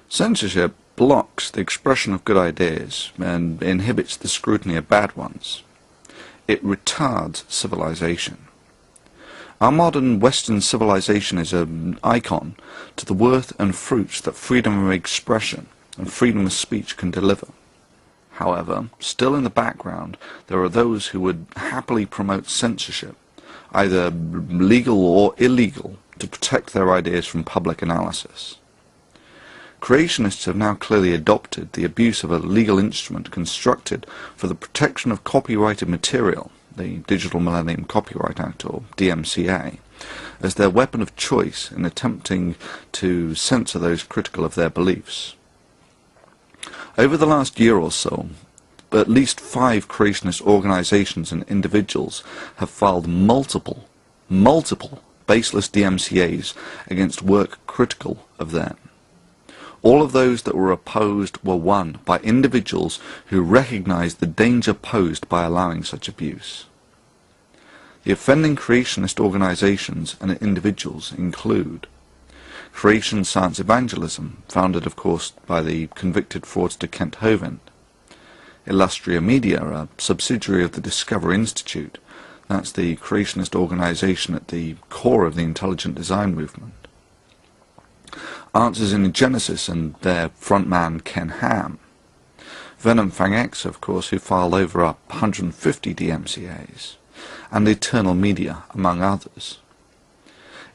Censorship blocks the expression of good ideas and inhibits the scrutiny of bad ones. It retards civilization. Our modern Western civilization is an icon to the worth and fruits that freedom of expression and freedom of speech can deliver. However, still in the background, there are those who would happily promote censorship, either legal or illegal, to protect their ideas from public analysis. Creationists have now clearly adopted the abuse of a legal instrument constructed for the protection of copyrighted material, the Digital Millennium Copyright Act, or DMCA, as their weapon of choice in attempting to censor those critical of their beliefs. Over the last year or so, at least 5 creationist organizations and individuals have filed multiple baseless DMCAs against work critical of them. All of those that were opposed were won by individuals who recognized the danger posed by allowing such abuse. The offending creationist organizations and individuals include Creation Science Evangelism, founded of course by the convicted fraudster Kent Hovind; Illustria Media, a subsidiary of the Discover Institute, that's the creationist organization at the core of the intelligent design movement; Answers in Genesis and their frontman Ken Ham; Venom Fang X, of course, who filed over 150 DMCAs; and Eternal Media, among others.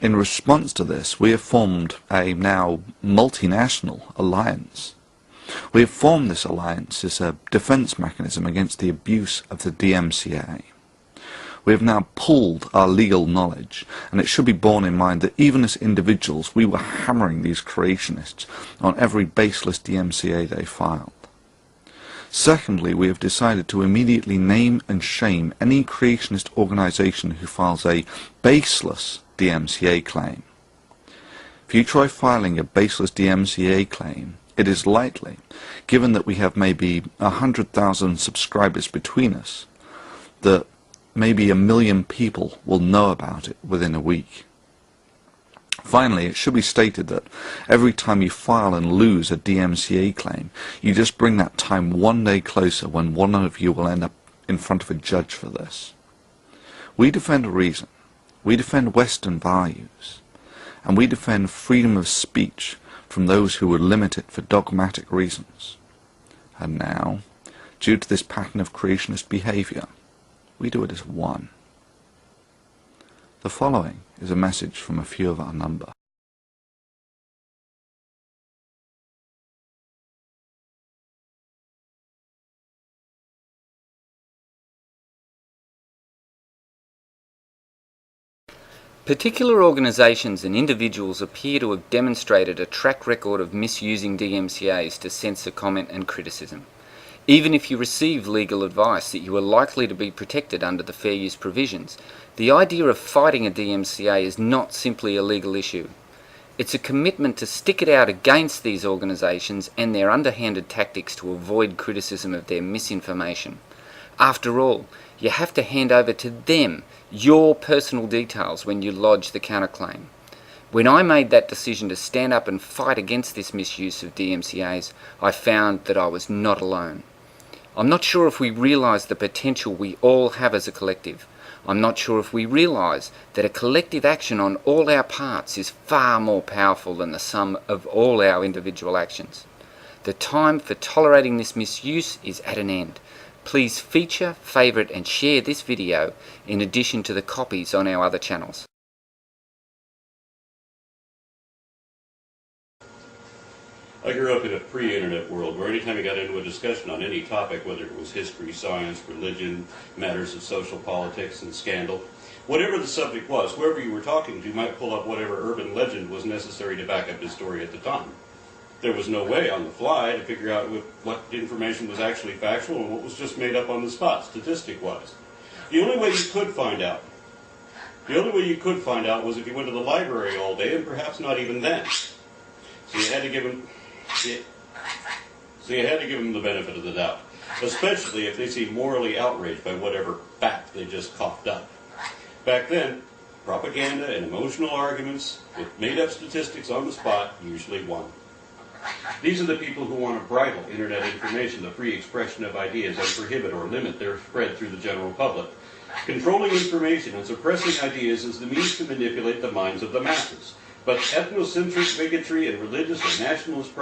In response to this, we have formed a now multinational alliance. We have formed this alliance as a defense mechanism against the abuse of the DMCA. We have now pooled our legal knowledge, and it should be borne in mind that even as individuals we were hammering these creationists on every baseless DMCA they filed. Secondly, we have decided to immediately name and shame any creationist organization who files a baseless DMCA claim. If you try filing a baseless DMCA claim, it is likely, given that we have maybe 100,000 subscribers between us, that maybe 1 million people will know about it within a week. Finally, it should be stated that every time you file and lose a DMCA claim, you just bring that time one day closer when one of you will end up in front of a judge for this. We defend reason, we defend Western values, and we defend freedom of speech from those who would limit it for dogmatic reasons. And now, due to this pattern of creationist behavior, we do it as one. The following is a message from a few of our number. Particular organisations and individuals appear to have demonstrated a track record of misusing DMCAs to censor comment and criticism. Even if you receive legal advice that you are likely to be protected under the fair use provisions, the idea of fighting a DMCA is not simply a legal issue. It's a commitment to stick it out against these organisations and their underhanded tactics to avoid criticism of their misinformation. After all, you have to hand over to them your personal details when you lodge the counterclaim. When I made that decision to stand up and fight against this misuse of DMCAs, I found that I was not alone. I'm not sure if we realise the potential we all have as a collective. I'm not sure if we realise that a collective action on all our parts is far more powerful than the sum of all our individual actions. The time for tolerating this misuse is at an end. Please feature, favourite and share this video in addition to the copies on our other channels. I grew up in a pre-internet world where anytime you got into a discussion on any topic, whether it was history, science, religion, matters of social politics and scandal, whatever the subject was, whoever you were talking to might pull up whatever urban legend was necessary to back up his story at the time. There was no way on the fly to figure out what information was actually factual and what was just made up on the spot, statistic-wise. The only way you could find out was if you went to the library all day, and perhaps not even then. So you had to give them the benefit of the doubt, especially if they seem morally outraged by whatever fact they just coughed up. Back then, propaganda and emotional arguments with made-up statistics on the spot usually won. These are the people who want to bridle internet information, the free expression of ideas, and prohibit or limit their spread through the general public. Controlling information and suppressing ideas is the means to manipulate the minds of the masses. But ethnocentric bigotry and religious or nationalist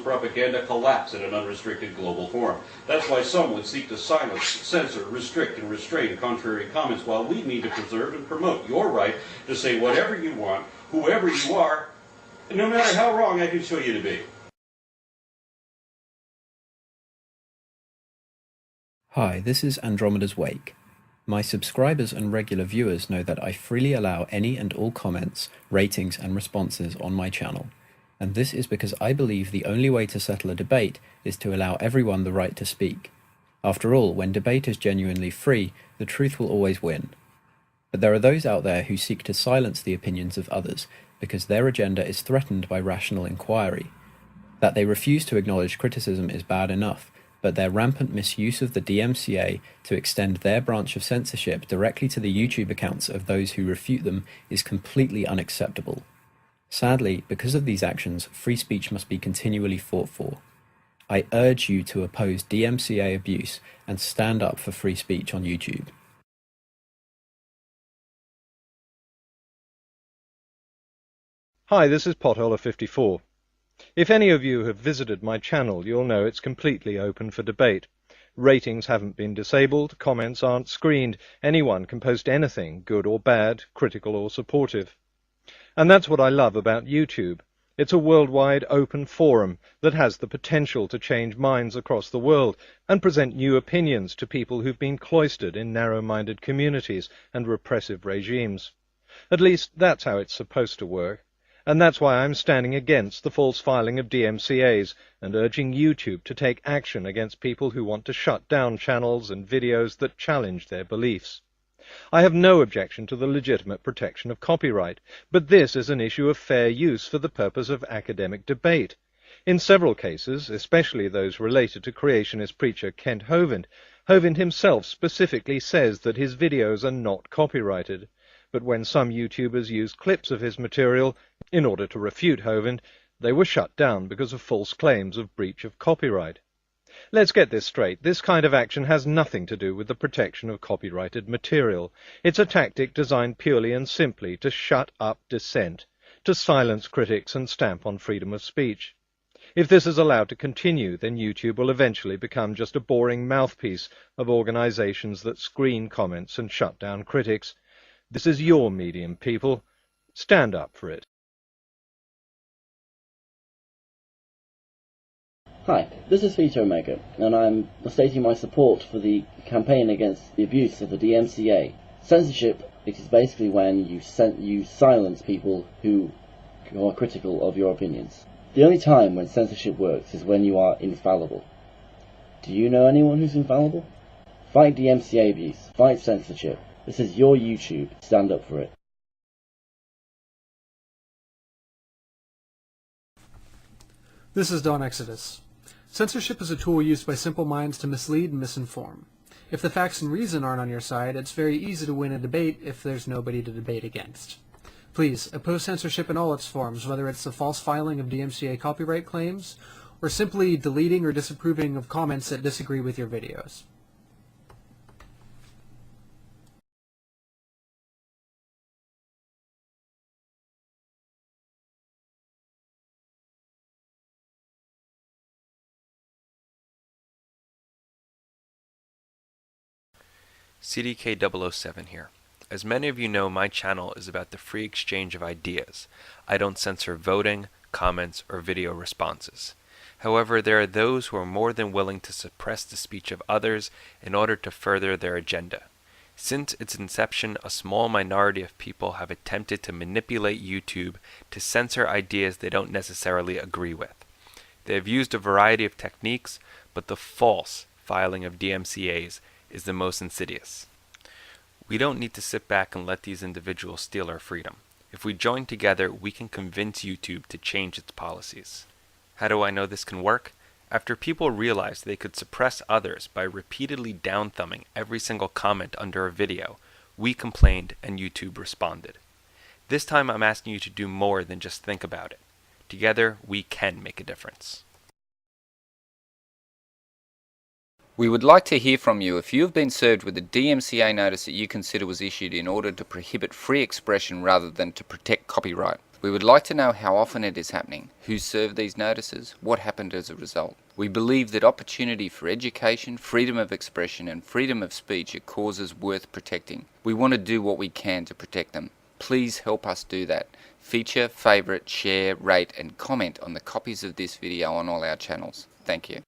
propaganda collapse in an unrestricted global forum. That's why some would seek to silence, censor, restrict, and restrain contrary comments, while we need to preserve and promote your right to say whatever you want, whoever you are, and no matter how wrong I can show you to be. Hi, this is Andromeda's Wake. My subscribers and regular viewers know that I freely allow any and all comments, ratings and responses on my channel, and this is because I believe the only way to settle a debate is to allow everyone the right to speak. After all, when debate is genuinely free, the truth will always win. But there are those out there who seek to silence the opinions of others because their agenda is threatened by rational inquiry. That they refuse to acknowledge criticism is bad enough, but their rampant misuse of the DMCA to extend their branch of censorship directly to the YouTube accounts of those who refute them is completely unacceptable. Sadly, because of these actions, free speech must be continually fought for. I urge you to oppose DMCA abuse and stand up for free speech on YouTube. Hi, this is Potholer54. If any of you have visited my channel, you'll know it's completely open for debate. Ratings haven't been disabled, comments aren't screened, anyone can post anything, good or bad, critical or supportive. And that's what I love about YouTube. It's a worldwide open forum that has the potential to change minds across the world and present new opinions to people who've been cloistered in narrow-minded communities and repressive regimes. At least that's how it's supposed to work. And that's why I'm standing against the false filing of DMCAs and urging YouTube to take action against people who want to shut down channels and videos that challenge their beliefs. I have no objection to the legitimate protection of copyright, but this is an issue of fair use for the purpose of academic debate. In several cases, especially those related to creationist preacher Kent Hovind, Hovind himself specifically says that his videos are not copyrighted. But when some YouTubers used clips of his material in order to refute Hovind, they were shut down because of false claims of breach of copyright. Let's get this straight. This kind of action has nothing to do with the protection of copyrighted material. It's a tactic designed purely and simply to shut up dissent, to silence critics and stamp on freedom of speech. If this is allowed to continue, then YouTube will eventually become just a boring mouthpiece of organizations that screen comments and shut down critics. This is your medium, people. Stand up for it. Hi, this is Vito Omega, and I'm stating my support for the campaign against the abuse of the DMCA. Censorship is basically when you silence people who are critical of your opinions. The only time when censorship works is when you are infallible. Do you know anyone who's infallible? Fight DMCA abuse. Fight censorship. This is your YouTube. Stand up for it. This is Don Exodus. Censorship is a tool used by simple minds to mislead and misinform. If the facts and reason aren't on your side, it's very easy to win a debate if there's nobody to debate against. Please, oppose censorship in all its forms, whether it's the false filing of DMCA copyright claims, or simply deleting or disapproving of comments that disagree with your videos. CDK007 here. As many of you know, my channel is about the free exchange of ideas. I don't censor voting, comments, or video responses. However, there are those who are more than willing to suppress the speech of others in order to further their agenda. Since its inception, a small minority of people have attempted to manipulate YouTube to censor ideas they don't necessarily agree with. They have used a variety of techniques, but the false filing of DMCAs is the most insidious. We don't need to sit back and let these individuals steal our freedom. If we join together, we can convince YouTube to change its policies. How do I know this can work? After people realized they could suppress others by repeatedly down-thumbing every single comment under a video, We complained and YouTube responded. This time I'm asking you to do more than just think about it. Together, we can make a difference. We would like to hear from you if you have been served with a DMCA notice that you consider was issued in order to prohibit free expression rather than to protect copyright. We would like to know how often it is happening, who served these notices, what happened as a result. We believe that opportunity for education, freedom of expression and freedom of speech are causes worth protecting. We want to do what we can to protect them. Please help us do that. Feature, favourite, share, rate and comment on the copies of this video on all our channels. Thank you.